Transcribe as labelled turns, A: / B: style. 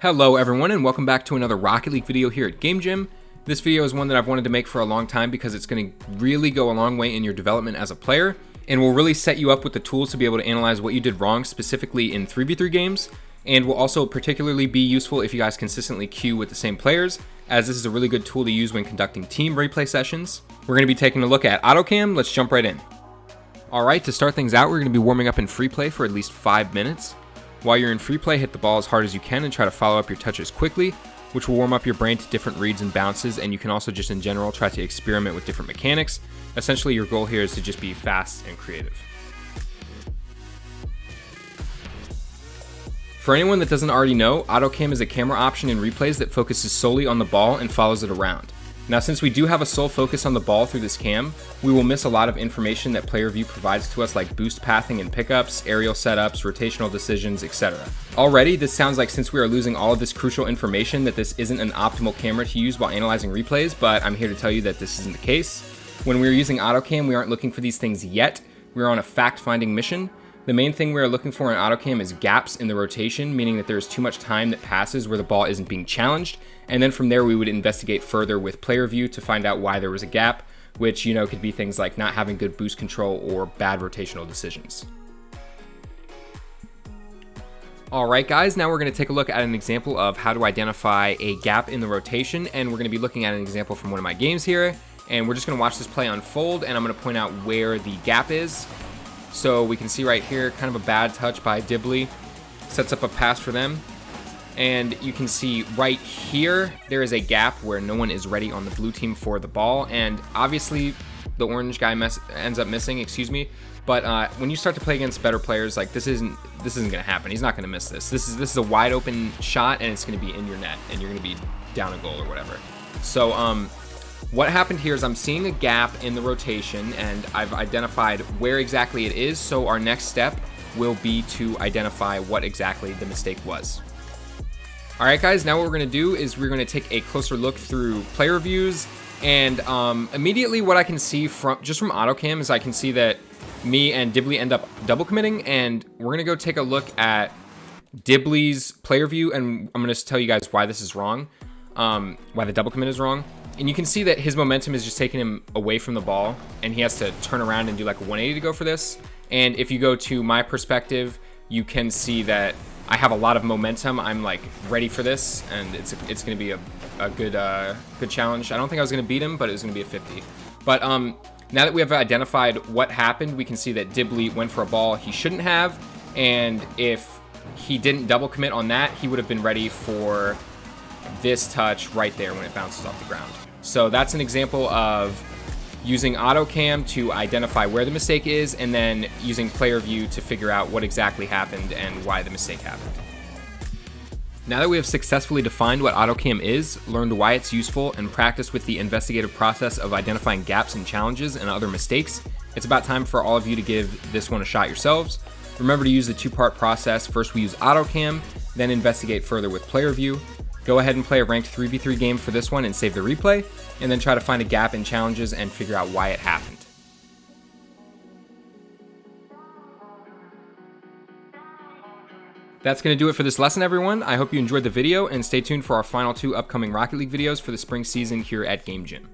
A: Hello everyone and welcome back to another Rocket League video here at Game Gym. This video is one that I've wanted to make for a long time because it's going to really go a long way in your development as a player and will really set you up with the tools to be able to analyze what you did wrong specifically in 3v3 games, and will also particularly be useful if you guys consistently queue with the same players, as this is a really good tool to use when conducting team replay sessions. We're going to be taking a look at Autocam. Let's jump right in. Alright, to start things out, we're going to be warming up in free play for at least 5 minutes. While you're in free play, hit the ball as hard as you can and try to follow up your touches quickly, which will warm up your brain to different reads and bounces, and you can also just in general try to experiment with different mechanics. Essentially, your goal here is to just be fast and creative. For anyone that doesn't already know, Autocam is a camera option in replays that focuses solely on the ball and follows it around. Now, since we do have a sole focus on the ball through this cam, we will miss a lot of information that player view provides to us, like boost pathing and pickups, aerial setups, rotational decisions, etc. Already, this sounds like, since we are losing all of this crucial information, that this isn't an optimal camera to use while analyzing replays, but I'm here to tell you that this isn't the case. When we're using Autocam, we aren't looking for these things yet. We're on a fact-finding mission. The main thing we are looking for in Autocam is gaps in the rotation, meaning that there is too much time that passes where the ball isn't being challenged, and then from there we would investigate further with player view to find out why there was a gap, which, you know, could be things like not having good boost control or bad rotational decisions. Alright guys, now we're going to take a look at an example of how to identify a gap in the rotation, and we're going to be looking at an example from one of my games here, and we're just going to watch this play unfold, and I'm going to point out where the gap is. So we can see right here, kind of a bad touch by Dibley, sets up a pass for them. And you can see right here, there is a gap where no one is ready on the blue team for the ball. And obviously the orange guy ends up missing, but when you start to play against better players, like this isn't going to happen. He's not going to miss this. This is a wide open shot, and it's going to be in your net, and you're going to be down a goal or whatever. So what happened here is I'm seeing a gap in the rotation, and I've identified where exactly it is, so our next step will be to identify what exactly the mistake was. Alright guys, now what we're going to do is we're going to take a closer look through player reviews, and immediately what I can see from Autocam is I can see that me and Dibley end up double committing, and we're going to go take a look at Dibley's player view, and I'm going to tell you guys why this is wrong, why the double commit is wrong. And you can see that his momentum is just taking him away from the ball, and he has to turn around and do like a 180 to go for this. And if you go to my perspective, you can see that I have a lot of momentum. I'm like ready for this, and it's going to be a good challenge. I don't think I was going to beat him, but it was going to be a 50. But now that we have identified what happened, we can see that Dibley went for a ball he shouldn't have, and if he didn't double commit on that, he would have been ready for this touch right there when it bounces off the ground. So that's an example of using Autocam to identify where the mistake is, and then using player view to figure out what exactly happened and why the mistake happened. Now that we have successfully defined what Autocam is, learned why it's useful, and practiced with the investigative process of identifying gaps and challenges and other mistakes, it's about time for all of you to give this one a shot yourselves. Remember to use the two-part process. First we use Autocam, then investigate further with player view. Go ahead and play a ranked 3v3 game for this one and save the replay, and then try to find a gap in challenges and figure out why it happened. That's going to do it for this lesson, everyone. I hope you enjoyed the video, and stay tuned for our final 2 upcoming Rocket League videos for the spring season here at Game Gym.